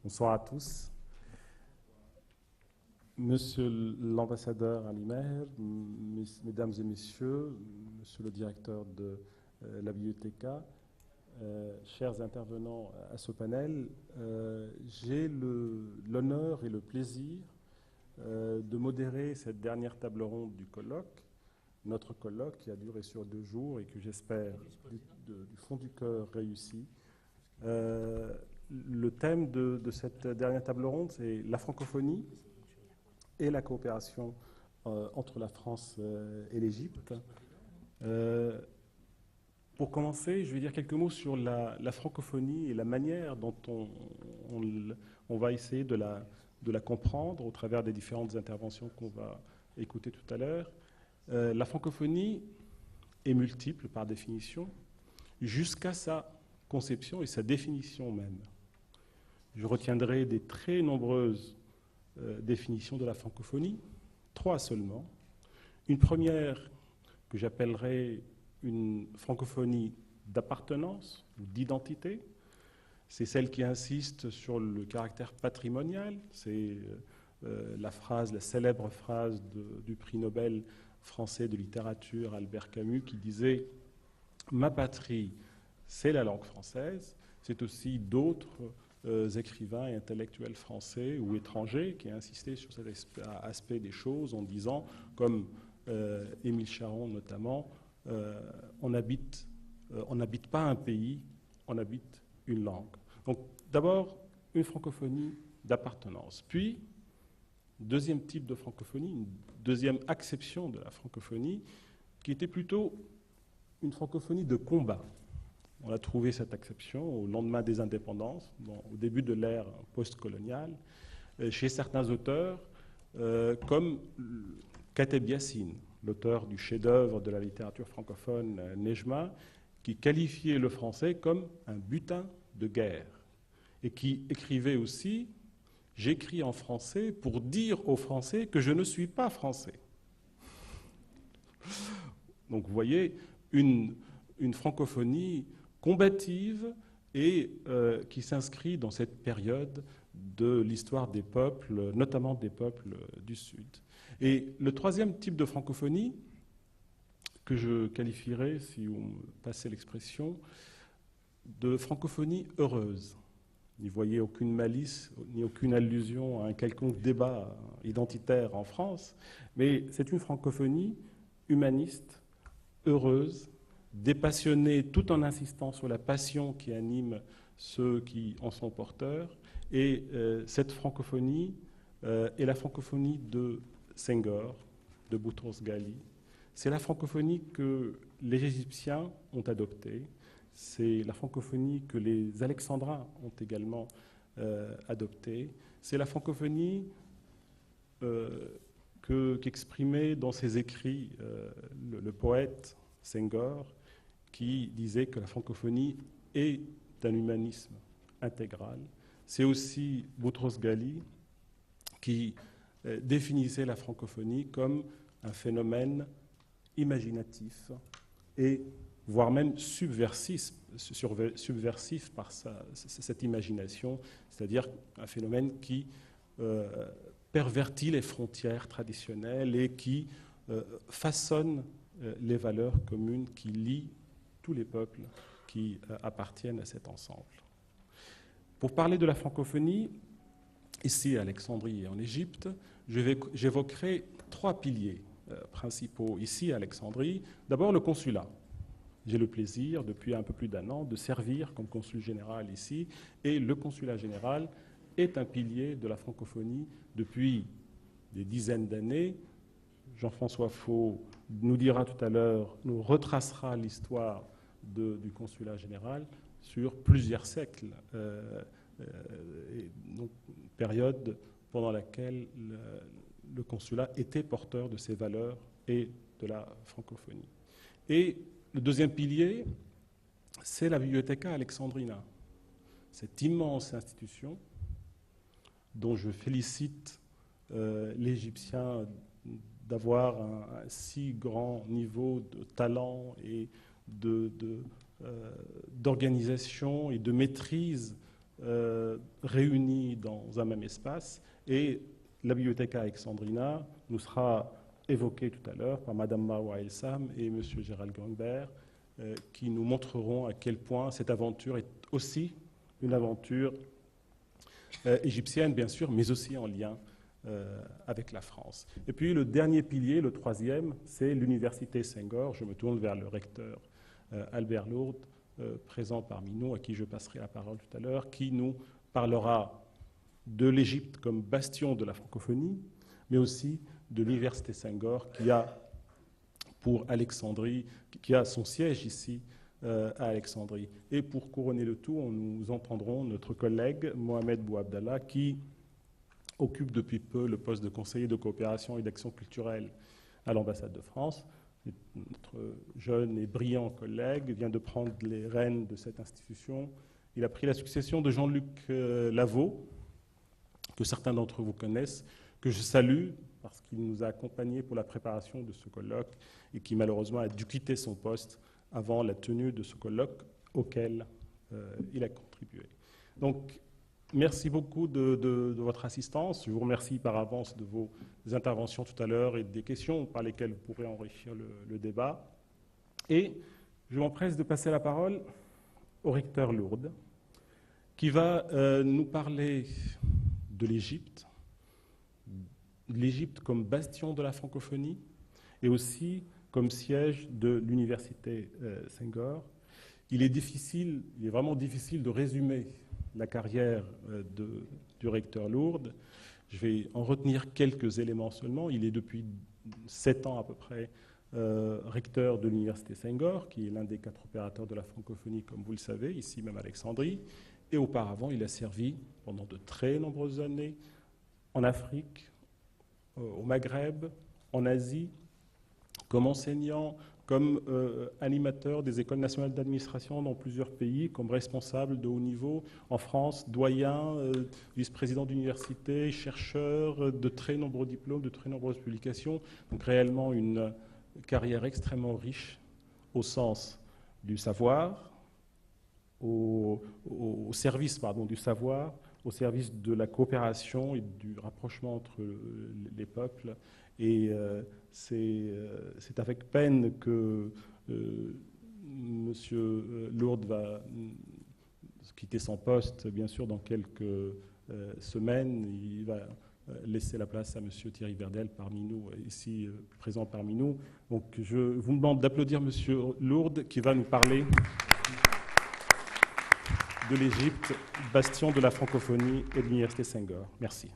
Bonsoir à tous. Monsieur l'ambassadeur Ali Meher, mesdames et messieurs, monsieur le directeur de la Biblioteca, chers intervenants à ce panel, j'ai l'honneur et le plaisir de modérer cette dernière table ronde du colloque, notre colloque qui a duré sur 2 jours et que j'espère du fond du cœur réussi. Le thème de cette dernière table ronde, c'est la francophonie et la coopération entre la France et l'Égypte. Pour commencer, je vais dire quelques mots sur la francophonie et la manière dont on va essayer de la comprendre au travers des différentes interventions qu'on va écouter tout à l'heure. La francophonie est multiple par définition, jusqu'à sa conception et sa définition même. Je retiendrai des très nombreuses définitions de la francophonie, 3 seulement. Une première que j'appellerai une francophonie d'appartenance ou d'identité. C'est celle qui insiste sur le caractère patrimonial. C'est la célèbre phrase du prix Nobel français de littérature Albert Camus qui disait « Ma patrie, c'est la langue française ». C'est aussi d'autres écrivains et intellectuels français ou étrangers qui ont insisté sur cet aspect des choses en disant, comme Émile Charron notamment, on n'habite pas un pays, on habite une langue. Donc d'abord, une francophonie d'appartenance. Puis, deuxième type de francophonie, une deuxième acception de la francophonie, qui était plutôt une francophonie de combat. On a trouvé cette acception au lendemain des indépendances, au début de l'ère postcoloniale, chez certains auteurs, comme Kateb Yassine, l'auteur du chef-d'œuvre de la littérature francophone Nejma, qui qualifiait le français comme un butin de guerre, et qui écrivait aussi « J'écris en français pour dire aux Français que je ne suis pas français ». Donc vous voyez, une francophonie combative et qui s'inscrit dans cette période de l'histoire des peuples, notamment des peuples du Sud. Et le troisième type de francophonie, que je qualifierais, si vous me passez l'expression, de francophonie heureuse. N'y voyez aucune malice, ni aucune allusion à un quelconque débat identitaire en France, mais c'est une francophonie humaniste, heureuse, dépassionnée, tout en insistant sur la passion qui anime ceux qui en sont porteurs. Et cette francophonie est la francophonie de Senghor, de Boutros Ghali. C'est la francophonie que les Égyptiens ont adoptée. C'est la francophonie que les Alexandrins ont également adoptée. C'est la francophonie qu'exprimait dans ses écrits le poète Senghor, qui disait que la francophonie est d'un humanisme intégral. C'est aussi Boutros Ghali qui définissait la francophonie comme un phénomène imaginatif et voire même subversif par cette imagination, c'est-à-dire un phénomène qui pervertit les frontières traditionnelles et qui façonne les valeurs communes qui lient tous les peuples qui appartiennent à cet ensemble. Pour parler de la francophonie, ici à Alexandrie et en Égypte, j'évoquerai 3 piliers principaux ici à Alexandrie. D'abord, le consulat. J'ai le plaisir, depuis un peu plus d'1 an, de servir comme consul général ici, et le consulat général est un pilier de la francophonie depuis des dizaines d'années. Jean-François Faux nous dira tout à l'heure, nous retracera l'histoire du consulat général sur plusieurs siècles, donc période pendant laquelle le consulat était porteur de ces valeurs et de la francophonie. Et le deuxième pilier, c'est la Biblioteca Alexandrina, cette immense institution dont je félicite l'Égyptien d'avoir un si grand niveau de talent et d'organisation et de maîtrise réunis dans un même espace. Et la Bibliothèque Alexandrina nous sera évoquée tout à l'heure par Madame Marwa El-Sam et Monsieur Gérald Grunberg, qui nous montreront à quel point cette aventure est aussi une aventure égyptienne, bien sûr, mais aussi en lien avec la France. Et puis le dernier pilier, le troisième, c'est l'Université Senghor. Je me tourne vers le recteur Albert Lourdes, présent parmi nous, à qui je passerai la parole tout à l'heure, qui nous parlera de l'Égypte comme bastion de la francophonie, mais aussi de l'Université Senghor, qui a pour Alexandrie, qui a son siège ici à Alexandrie. Et pour couronner le tout, nous entendrons notre collègue Mohamed Bouabdallah, qui occupe depuis peu le poste de conseiller de coopération et d'action culturelle à l'ambassade de France. Notre jeune et brillant collègue vient de prendre les rênes de cette institution. Il a pris la succession de Jean-Luc Lavaux, que certains d'entre vous connaissent, que je salue parce qu'il nous a accompagnés pour la préparation de ce colloque et qui malheureusement a dû quitter son poste avant la tenue de ce colloque auquel il a contribué. Donc, merci beaucoup de votre assistance. Je vous remercie par avance de vos interventions tout à l'heure et des questions par lesquelles vous pourrez enrichir le débat. Et je m'empresse de passer la parole au recteur Lourdes, qui va nous parler de l'Égypte comme bastion de la francophonie et aussi comme siège de l'université Senghor. Il est vraiment difficile de résumer la carrière du recteur Lourdes. Je vais en retenir quelques éléments seulement. Il est depuis 7 ans à peu près recteur de l'université Senghor, qui est l'un des 4 opérateurs de la francophonie, comme vous le savez, ici même à Alexandrie. Et auparavant, il a servi pendant de très nombreuses années en Afrique, au Maghreb, en Asie, comme enseignant, comme animateur des écoles nationales d'administration dans plusieurs pays, comme responsable de haut niveau en France, doyen, vice-président d'université, chercheur, de très nombreux diplômes, de très nombreuses publications. Donc réellement une carrière extrêmement riche au sens du savoir, au service du savoir, au service de la coopération et du rapprochement entre les peuples. Et c'est avec peine que M. Lourdes va quitter son poste, bien sûr, dans quelques semaines. Il va laisser la place à M. Thierry Verdel parmi nous, ici présent parmi nous. Donc je vous demande d'applaudir M. Lourdes qui va nous parler de l'Égypte, bastion de la francophonie et de l'Université Senghor. Merci.